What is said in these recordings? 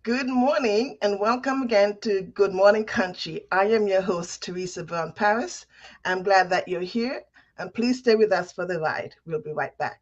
Good morning and welcome again to Good Morning Country. I am your host, Teresa Brown Paris. I'm glad that you're here and please stay with us for the ride. We'll be right back.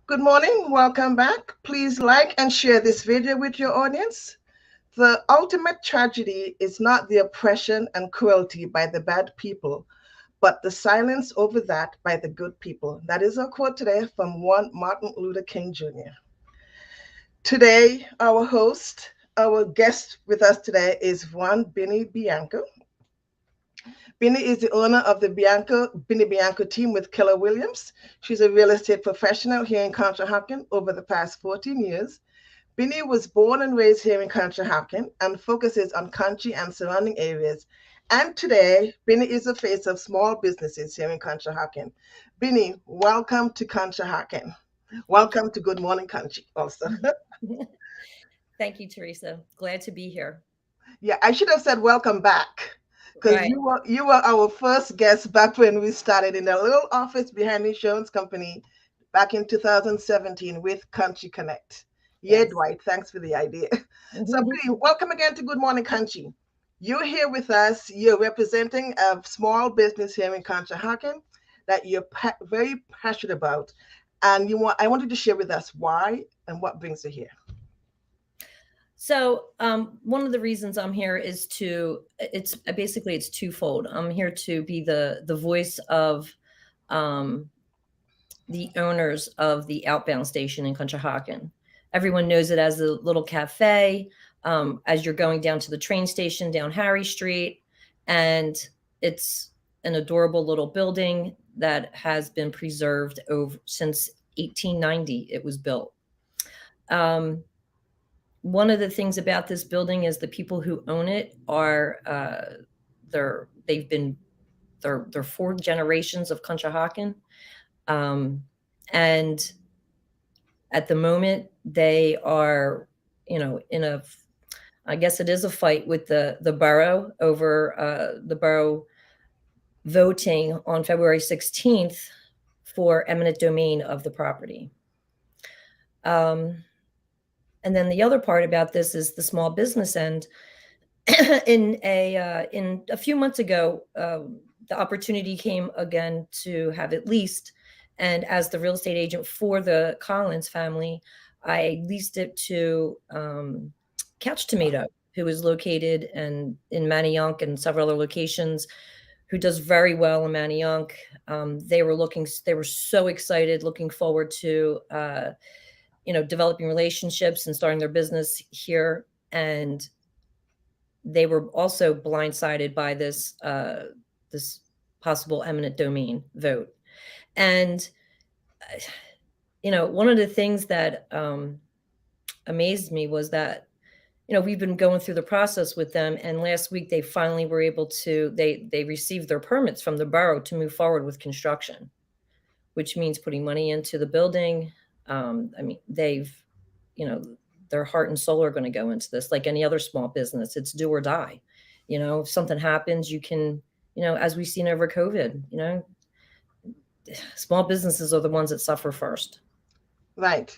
Good morning, welcome back. Please like and share this video with your audience. The ultimate tragedy is not the oppression and cruelty by the bad people, but the silence over that by the good people. That is our quote today from one Martin Luther King Jr. Today, our guest with us today is one Binnie Bianco. Binnie is the owner of the Binnie Bianco team with Keller Williams. She's a real estate professional here in Conshohocken over the past 14 years. Binnie was born and raised here in Conshohocken and focuses on Conshy and surrounding areas. And today, Binnie is the face of small businesses here in Conshohocken. Binnie, welcome to Conshohocken. Welcome to Good Morning Conshy also. Thank you, Teresa. Glad to be here. Yeah, I should have said welcome back because Right. you were our first guest back when we started in the little office behind the insurance company back in 2017 with Country Connect. Yeah, Yes. Dwight, thanks for the idea. So, Billy, welcome again to Good Morning Country. You're here with us. You're representing a small business here in Conshohocken that you're very passionate about, and I wanted to share with us why and what brings you here. One of the reasons I'm here is it's basically it's twofold. I'm here to be the voice of um, the owners of the Outbound Station in Conshohocken. Everyone knows it as a little cafe. As you're going down to the train station down Harry Street, and it's an adorable little building that has been preserved over since 1890. It was built. Um, One of the things about this building is the people who own it are they've been they're four generations of Conshohocken, um, and at the moment they are, in a, I guess it is a fight with the borough over the borough voting on February 16th for eminent domain of the property. Um, and then the other part about this is the small business end. In a few months ago, the opportunity came again to have it leased, and as the real estate agent for the Collins family, I leased it to Couch Tomato, who is located in Manayunk and several other locations, who does very well in Manayunk. They were so excited, looking forward to developing relationships and starting their business here, and they were also blindsided by this possible eminent domain vote. And one of the things that amazed me was that we've been going through the process with them, and last week they finally were able to they received their permits from the borough to move forward with construction, which means putting money into the building. I mean, they've you know their heart and soul are going to go into this, like any other small business. It's do or die. If something happens, you can, as we've seen over COVID, small businesses are the ones that suffer first. Right.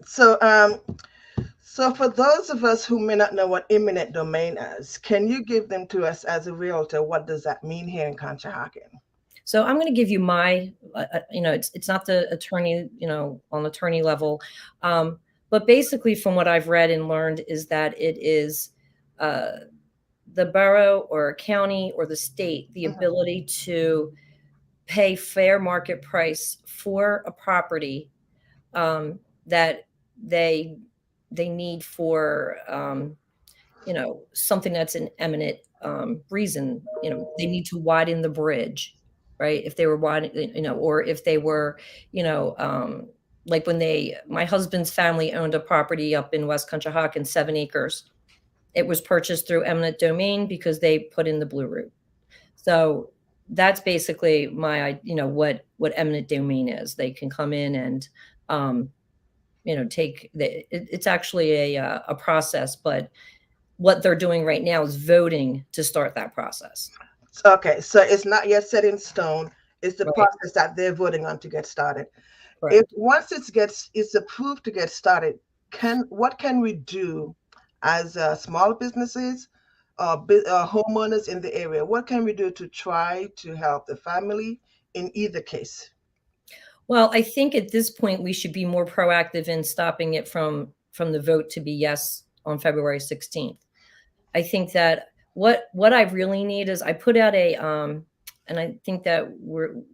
So, so for those of us who may not know what eminent domain is, can you give them to us as a realtor? What does that mean here in Conshohocken? So I'm going to give you my, it's not the attorney, on attorney level, but basically from what I've read and learned is that it is the borough or county or the state the ability to pay fair market price for a property that they need for something that's an eminent reason. They need to widen the bridge, right? If they were widen, or if they were, you know, like when my husband's family owned a property up in West Conshohocken, 7 acres. It was purchased through eminent domain because they put in the blue route. So that's basically what eminent domain is. They can come in and, it's actually a process, but what they're doing right now is voting to start that process. Okay, so it's not yet set in stone. It's the Right. process that they're voting on to get started. If Correct. once it's approved to get started, what can we do as small businesses or homeowners in the area? What can we do to try to help the family in either case? Well, I think at this point we should be more proactive in stopping it from the vote to be yes on February 16th. I think that what I really need is I put out and I think that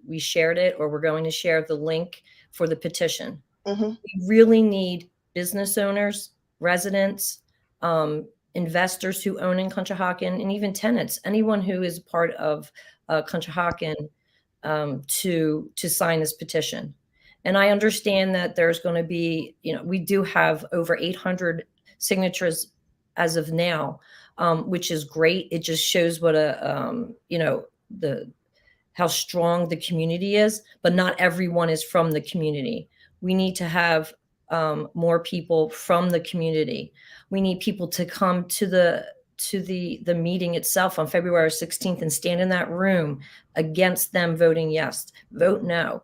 we shared it, or we're going to share the link for the petition. Hmm. We really need business owners, residents, investors who own in Conshohocken, and even tenants, anyone who is part of Conshohocken, to sign this petition. And I understand that there's going to be, we do have over 800 signatures as of now, which is great. It just shows what the how strong the community is, but not everyone is from the community. We need to have more people from the community. We need people to come to the meeting itself on February 16th and stand in that room against them voting yes, vote no.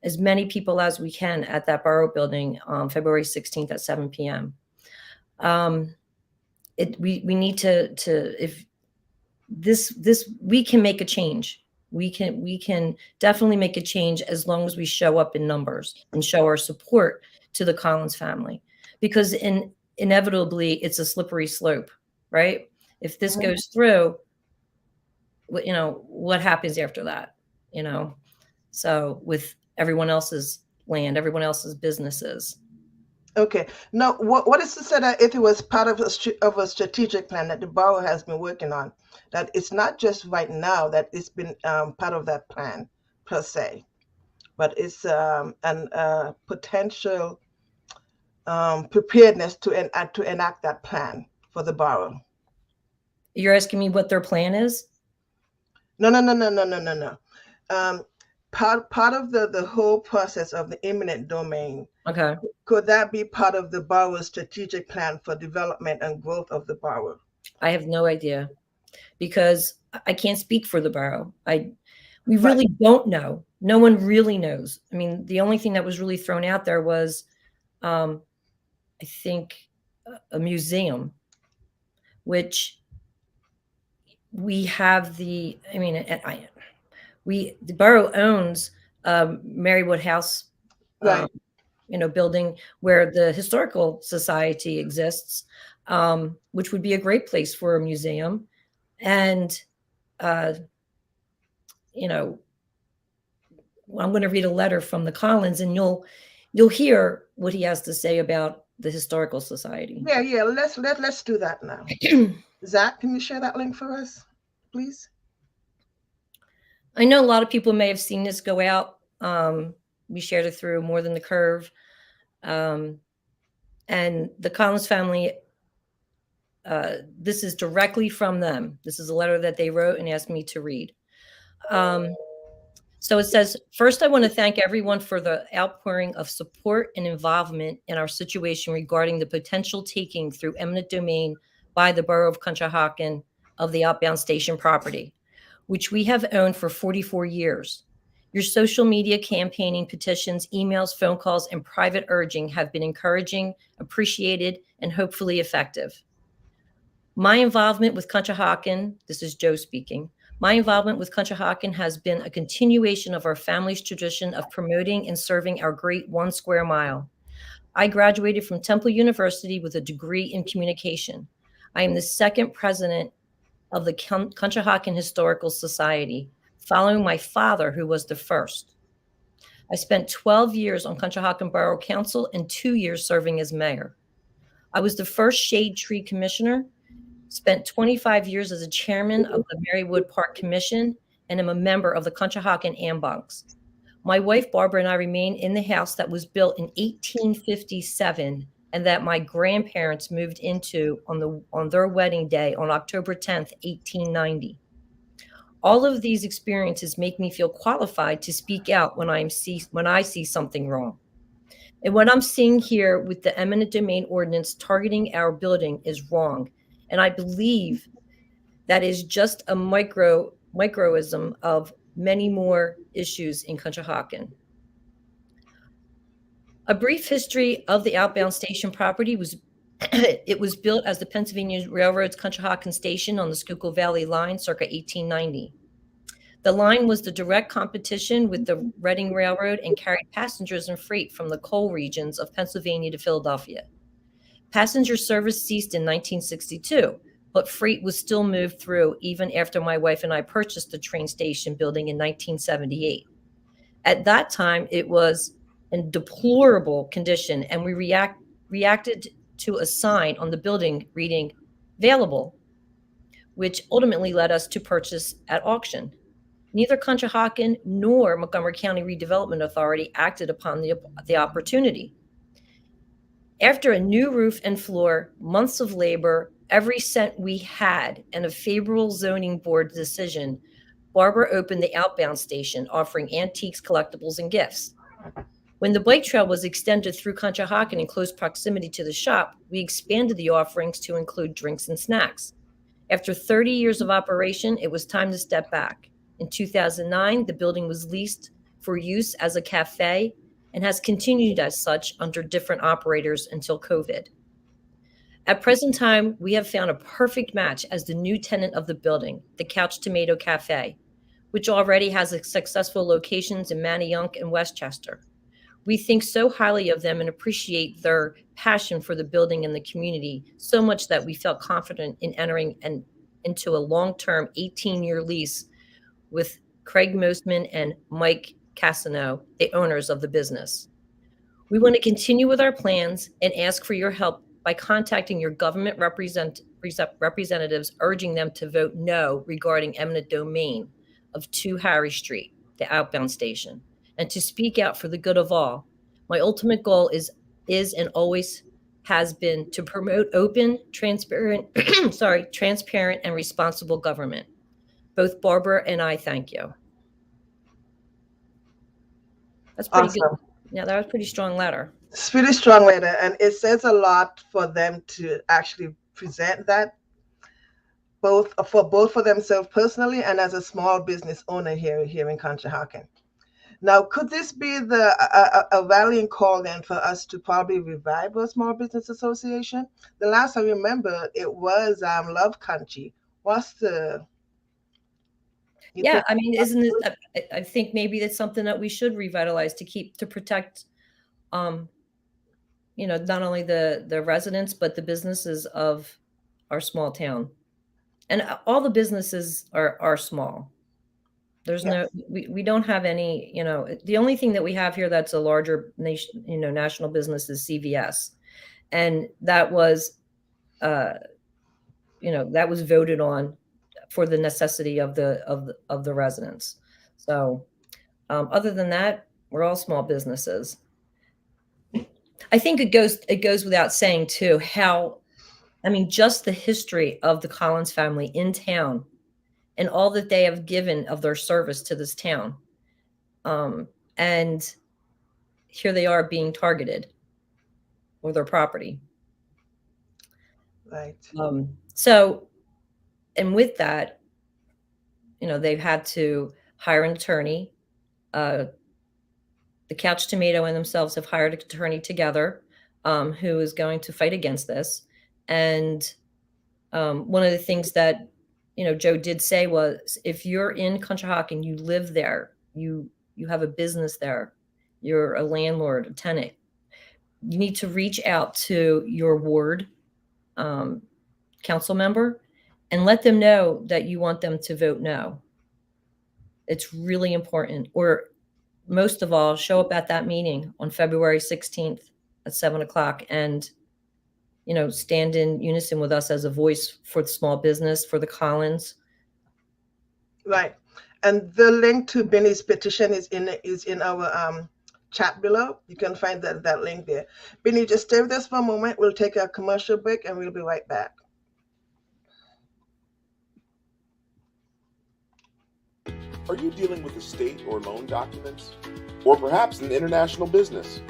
As many people as we can at that borough building on February 16th at 7 p.m. We need to if this we can make a change. We can definitely make a change as long as we show up in numbers and show our support to the Collins family, because inevitably it's a slippery slope, right? If this Hmm. goes through, what happens after that? So with everyone else's land, everyone else's businesses. Okay. Now, what is to say that if it was part of of a strategic plan that the borough has been working on, that it's not just right now that it's been part of that plan per se, but it's an potential preparedness to enact that plan for the borough. You're asking me what their plan is? No, no, no, no, no, no, no, no. Um, part of the whole process of the eminent domain, Okay. could that be part of the borough's strategic plan for development and growth of the borough? I have no idea, because I can't speak for the borough. We Right, really don't know. No one really knows. I mean, the only thing that was really thrown out there was, um, I think, a museum, which we have I mean, the borough owns Marywood House, um, right. building where the historical society exists, which would be a great place for a museum. And uh, you know, I'm going to read a letter from the Collins, and you'll hear what he has to say about the historical society. Yeah, yeah. Let's do that now. Zach, can you share that link for us, please? I know a lot of people may have seen this go out. We shared it through More Than the Curve, um, and the Collins family. This is directly from them. This is a letter that they wrote and asked me to read. So it says, first, I want to thank everyone for the outpouring of support and involvement in our situation regarding the potential taking through eminent domain by the borough of Conshohocken of the Outbound Station property, which we have owned for 44 years. Your social media campaigning, petitions, emails, phone calls, and private urging have been encouraging, appreciated, and hopefully effective. My involvement with Conshohocken, this is Joe speaking, my involvement with Conshohocken has been a continuation of our family's tradition of promoting and serving our great 1 square mile. I graduated from Temple University with a degree in communication. I am the second president of the Conshohocken Historical Society, following my father, who was the first. I spent 12 years on Conshohocken Borough Council and 2 years serving as mayor. I was the first shade tree commissioner, spent 25 years as a chairman of the Marywood Park Commission, and am a member of the Conshohocken Ambunks. My wife, Barbara, and I remain in the house that was built in 1857 and that my grandparents moved into on their wedding day on October 10th, 1890. All of these experiences make me feel qualified to speak out when I see something wrong. And what I'm seeing here with the eminent domain ordinance targeting our building is wrong. And I believe that is just a microism of many more issues in Conshohocken. A brief history of the Outbound Station property was it was built as the Pennsylvania Railroad's Conshohocken Station on the Schuylkill Valley line circa 1890. The line was the direct competition with the Reading Railroad and carried passengers and freight from the coal regions of Pennsylvania to Philadelphia. Passenger service ceased in 1962, but freight was still moved through even after my wife and I purchased the train station building in 1978. At that time, it was in deplorable condition, and we reacted to a sign on the building reading "Available," which ultimately led us to purchase at auction. Neither Conshohocken nor Montgomery County Redevelopment Authority acted upon the opportunity. After a new roof and floor, months of labor, every cent we had, and a favorable zoning board decision, Barbara opened the Outbound Station, offering antiques, collectibles, and gifts. When the bike trail was extended through Conshohocken in close proximity to the shop, we expanded the offerings to include drinks and snacks. After 30 years of operation, it was time to step back. In 2009, the building was leased for use as a cafe and has continued as such under different operators until COVID. At present time, we have found a perfect match as the new tenant of the building, the Couch Tomato Cafe, which already has successful locations in Manayunk and Westchester. We think so highly of them and appreciate their passion for the building and the community so much that we felt confident in entering into a long-term 18-year lease with Craig Mosman and Mike Cassano, the owners of the business. We want to continue with our plans and ask for your help by contacting your government representatives, urging them to vote no regarding eminent domain of 2 Harry Street, the Outbound Station, and to speak out for the good of all. My ultimate goal is and always has been to promote open, transparent, transparent and responsible government. Both Barbara and I thank you. That's pretty good. Awesome. Yeah, that was a pretty strong letter. It's really strong letter, and it says a lot for them to actually present that, both for themselves personally and as a small business owner here in Conshohocken. Now, could this be a rallying call then for us to probably revive a small business association? The last I remember, it was Love Conshy. What's the Yeah, I mean, isn't it? I think maybe that's something that we should revitalize to protect, not only the residents but the businesses of our small town, and all the businesses are small. There's Yes. we don't have any, the only thing that we have here that's a larger national business is CVS, and that was, that was voted on for the necessity of the residents. So, other than that, we're all small businesses. I think it goes without saying too how, I mean, just the history of the Collins family in town and all that they have given of their service to this town. And here they are being targeted or their property. Right. So, and with that, they've had to hire an attorney. The Couch Tomato and themselves have hired an attorney together, who is going to fight against this. And one of the things that Joe did say was, if you're in Conshohocken, you live there, you have a business there, you're a landlord, a tenant, you need to reach out to your ward council member and let them know that you want them to vote no. It's really important. Or most of all, show up at that meeting on February 16th at 7 o'clock and stand in unison with us as a voice for the small business, for the Collins. Right. And the link to Binnie's petition is in our chat below. You can find that link there. Binnie, just stay with us for a moment. We'll take a commercial break and we'll be right back. Are you dealing with estate or loan documents? Or perhaps an international business?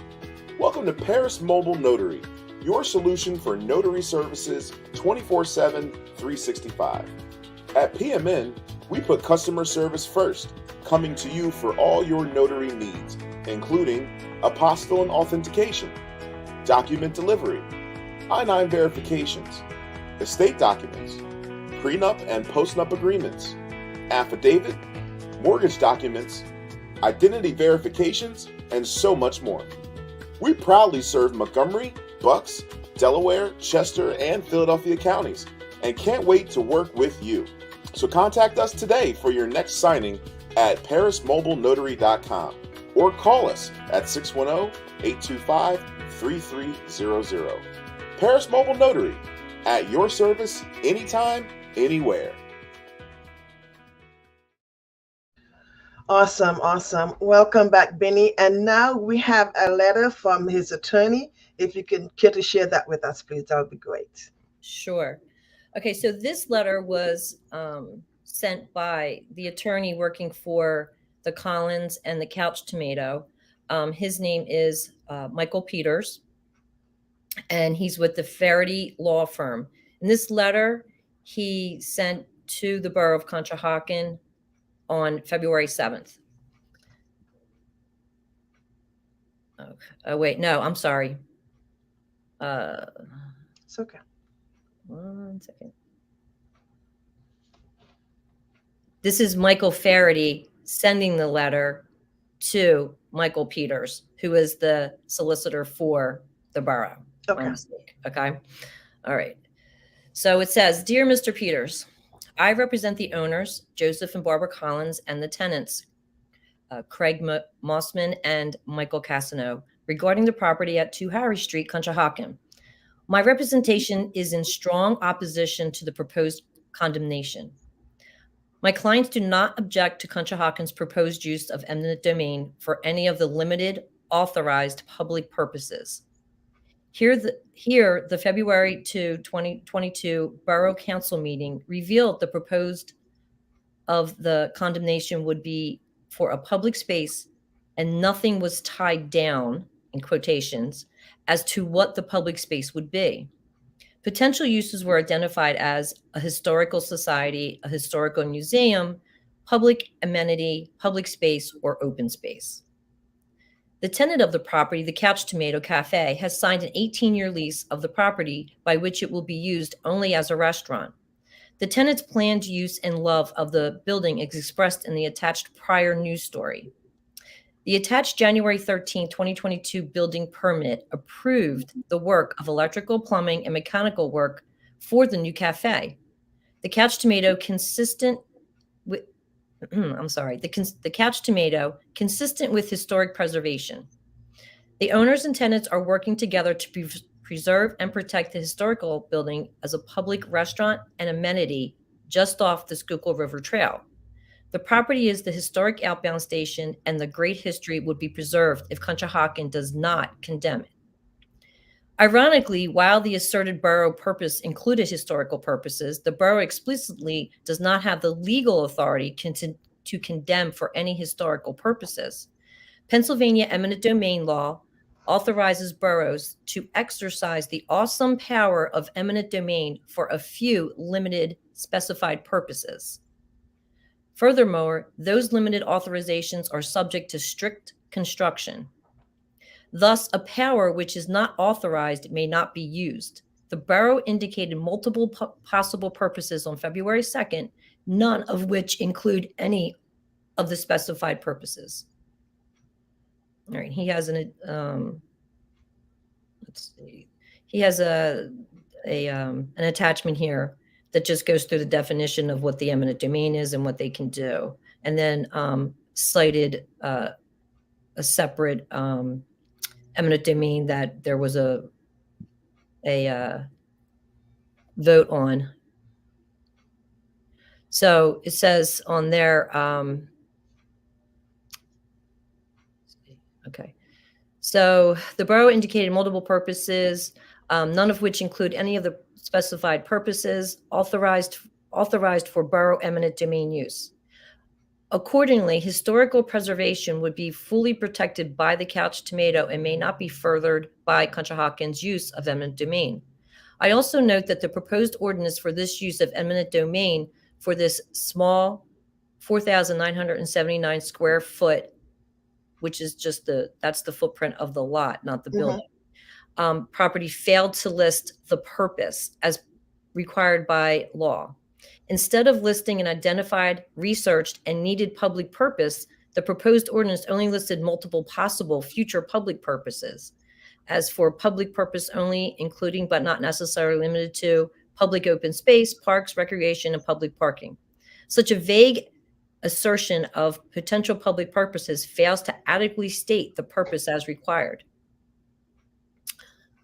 Welcome to Paris Mobile Notary, your solution for notary services 24/7, 365. At PMN, we put customer service first, coming to you for all your notary needs, including apostille and authentication, document delivery, I-9 verifications, estate documents, prenup and postnup agreements, affidavit, mortgage documents, identity verifications, and so much more. We proudly serve Montgomery, Bucks, Delaware, Chester, and Philadelphia counties, and can't wait to work with you. So contact us today for your next signing at parismobilenotary.com or call us at 610-825-3300. Paris Mobile Notary, at your service anytime, anywhere. Awesome, awesome. Welcome back, Binnie. And now we have a letter from his attorney. If you can care to share that with us, please, that would be great. Sure. Okay, so this letter was sent by the attorney working for the Collins and the Couch Tomato. His name is Michael Peters, and he's with the Faraday Law Firm. In this letter, he sent to the borough of Conshohocken on February 7th. Okay. Oh, wait, no, I'm sorry. It's okay. 1 second. This is Michael Faraday sending the letter to Michael Peters, who is the solicitor for the borough. Okay. My mistake. Okay. All right. So it says, Dear Mr. Peters, I represent the owners, Joseph and Barbara Collins, and the tenants, Craig Mossman and Michael Cassano, regarding the property at 2 Harry Street, Conshohocken. My representation is in strong opposition to the proposed condemnation. My clients do not object to Conshohocken's proposed use of eminent domain for any of the limited authorized public purposes. Here, the February 2, 2022 Borough Council meeting revealed the proposed of the condemnation would be for a public space, and nothing was tied down, in quotations, as to what the public space would be. Potential uses were identified as a historical society, a historical museum, public amenity, public space, or open space. The tenant of the property, the Couch Tomato Cafe, has signed an 18-year lease of the property by which it will be used only as a restaurant. The tenant's planned use and love of the building is expressed in the attached prior news story. The attached January 13, 2022 building permit approved the work of electrical, plumbing, and mechanical work for the new cafe. The Couch Tomato consistent with the Couch Tomato consistent with historic preservation. The owners and tenants are working together to preserve and protect the historical building as a public restaurant and amenity just off the Schuylkill River Trail. The property is the historic Outbound Station, and the great history would be preserved if Conshohocken does not condemn it. Ironically, while the asserted borough purpose included historical purposes, the borough explicitly does not have the legal authority to condemn for any historical purposes. Pennsylvania eminent domain law authorizes boroughs to exercise the awesome power of eminent domain for a few limited specified purposes. Furthermore, those limited authorizations are subject to strict construction. Thus, a power which is not authorized may not be used. The borough indicated multiple possible purposes on February 2nd, none of which include any of the specified purposes. All right, he has an attachment here that just goes through the definition of what the eminent domain is and what they can do, and then cited a separate eminent domain that there was a vote on. So it says on there, okay. So the borough indicated multiple purposes, none of which include any of the specified purposes authorized for borough eminent domain use. Accordingly, historical preservation would be fully protected by the couch tomato and may not be furthered by Conshohockens' use of eminent domain. I also note that the proposed ordinance for this use of eminent domain for this small 4,979 square foot, which is just that's the footprint of the lot, not the building, property failed to list the purpose as required by law. Instead of listing an identified, researched, and needed public purpose, the proposed ordinance only listed multiple possible future public purposes. As for public purpose only, including but not necessarily limited to public open space, parks, recreation, and public parking. Such a vague assertion of potential public purposes fails to adequately state the purpose as required.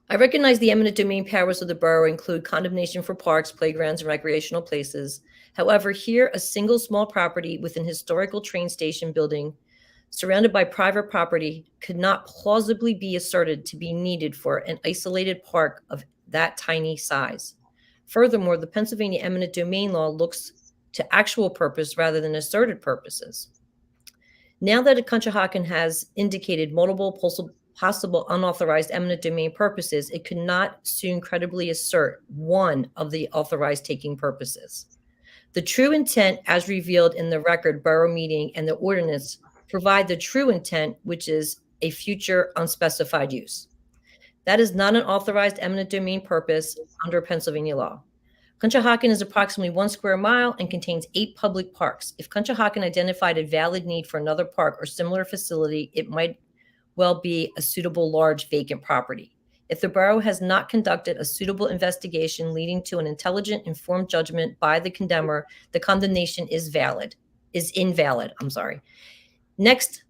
I recognize the eminent domain powers of the borough include condemnation for parks, playgrounds, and recreational places. However, here, a single small property with an historical train station building surrounded by private property could not plausibly be asserted to be needed for an isolated park of that tiny size. Furthermore, the Pennsylvania eminent domain law looks to actual purpose rather than asserted purposes. Now that Conshohocken has indicated multiple possible unauthorized eminent domain purposes, it could not soon credibly assert one of the authorized taking purposes. The true intent, as revealed in the record borough meeting and the ordinance, provide the true intent, which is a future unspecified use. That is not an authorized eminent domain purpose under Pennsylvania law. Conshohocken is approximately 1 square mile and contains 8 public parks. If Conshohocken identified a valid need for another park or similar facility, it might well be a suitable large vacant property. If the borough has not conducted a suitable investigation leading to an intelligent, informed judgment by the condemner, the condemnation is invalid. Next,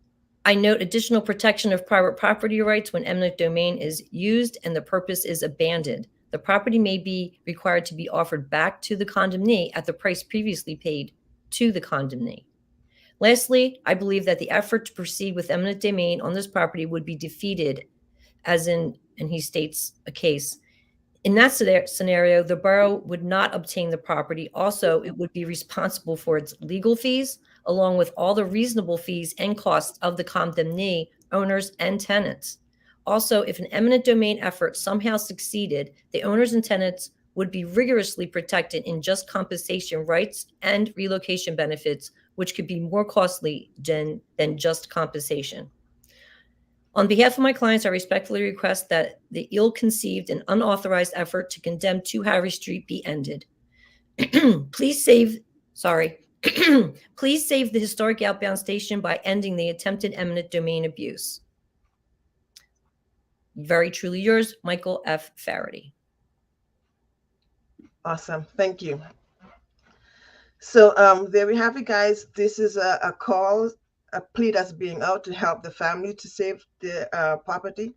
I note additional protection of private property rights when eminent domain is used and the purpose is abandoned. The property may be required to be offered back to the condemnee at the price previously paid to the condemnee. Lastly, I believe that the effort to proceed with eminent domain on this property would be defeated, as in, and he states a case. In that scenario, the borough would not obtain the property. Also, it would be responsible for its legal fees, along with all the reasonable fees and costs of the condemnee, owners, and tenants. Also, if an eminent domain effort somehow succeeded, the owners and tenants would be rigorously protected in just compensation rights and relocation benefits, which could be more costly than just compensation. On behalf of my clients, I respectfully request that the ill-conceived and unauthorized effort to condemn 2 Harry Street be ended. Please save the historic Outbound Station by ending the attempted eminent domain abuse. Very truly yours, Michael F. Faraday. Awesome. Thank you. So there we have it, guys. This is a call, a plea that's being out to help the family to save the property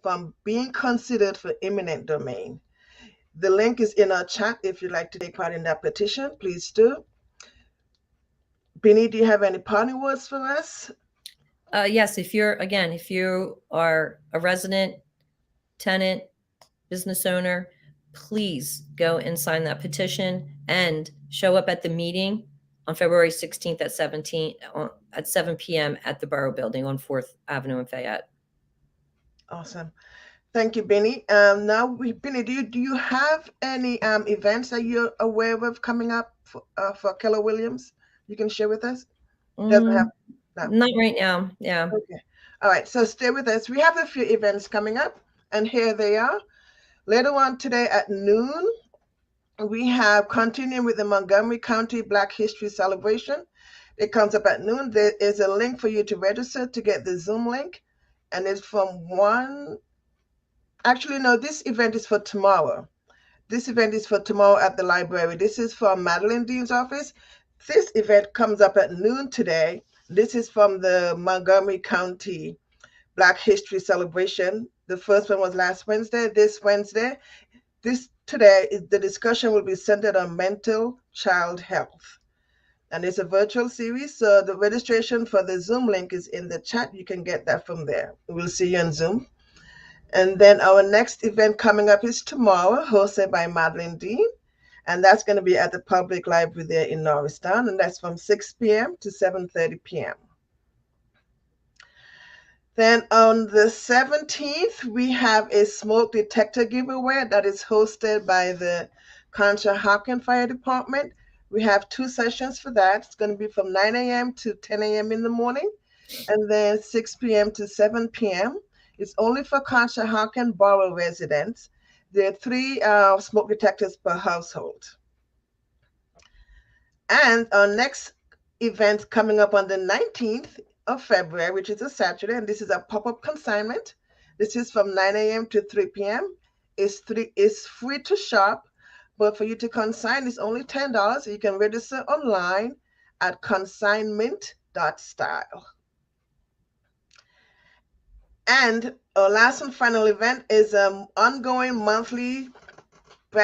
from being considered for eminent domain. The link is in our chat. If you'd like to take part in that petition, please do. Binnie, do you have any parting words for us? Yes, if you are a resident, tenant, business owner, please go and sign that petition and show up at the meeting on February 16th at 7 p.m. at the Borough Building on 4th Avenue in Fayette. Awesome. Thank you, Binnie. Now, Binnie, do you have any events that you're aware of coming up for Keller Williams you can share with us? Doesn't have Not right now. Yeah. Okay. All right. So stay with us. We have a few events coming up, and here they are. Later on today at noon, we have continuing with the Montgomery County Black History Celebration. It comes up at noon. There is a link for you to register to get the Zoom link, and it's from 1. Actually, no, this event is for tomorrow. This event is for tomorrow at the library. This is from Madeline Dean's office. This event comes up at noon today. This is from the Montgomery County Black History Celebration. The first one was last Wednesday. This Wednesday, this today, the discussion will be centered on mental child health. And it's a virtual series, so the registration for the Zoom link is in the chat. You can get that from there. We'll see you on Zoom. And then our next event coming up is tomorrow, hosted by Madeline Dean. And that's going to be at the public library there in Norristown. And that's from 6 p.m. to 7:30 p.m. Then on the 17th, we have a smoke detector giveaway that is hosted by the Conshy Fire Department. We have 2 sessions for that. It's going to be from 9 a.m. to 10 a.m. in the morning, and then 6 p.m. to 7 p.m. It's only for Conshy borough residents. There are 3 smoke detectors per household. And our next event coming up on the 19th of February, which is a Saturday, and this is a pop-up consignment. This is from 9 a.m. to 3 p.m. It's free to shop, but for you to consign, it's only $10. You can register online at consignment.style. And our last and final event is an ongoing monthly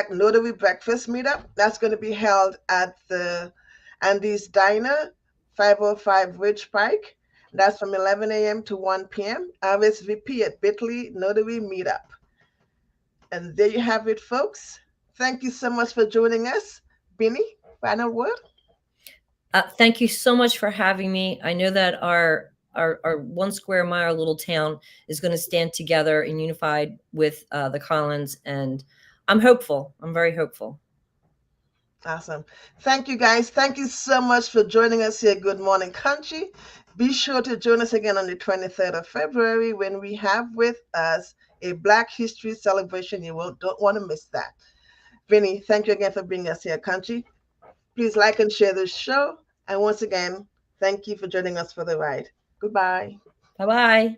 notary breakfast meetup. That's going to be held at the Andy's Diner, 505 Ridge Pike. That's from 11 a.m. to 1 p.m. RSVP at Bitly Notary Meetup. And there you have it, folks. Thank you so much for joining us. Binnie, final word? Thank you so much for having me. I know that our 1 square mile little town is going to stand together and unified with the Collins, and I'm hopeful. I'm very hopeful. Awesome. Thank you, guys. Thank you so much for joining us here. Good morning, Conshy. Be sure to join us again on the 23rd of February when we have with us a Black History celebration. You don't want to miss that. Binnie, thank you again for being us here, Conshy. Please like and share this show. And once again, thank you for joining us for the ride. Goodbye. Bye-bye.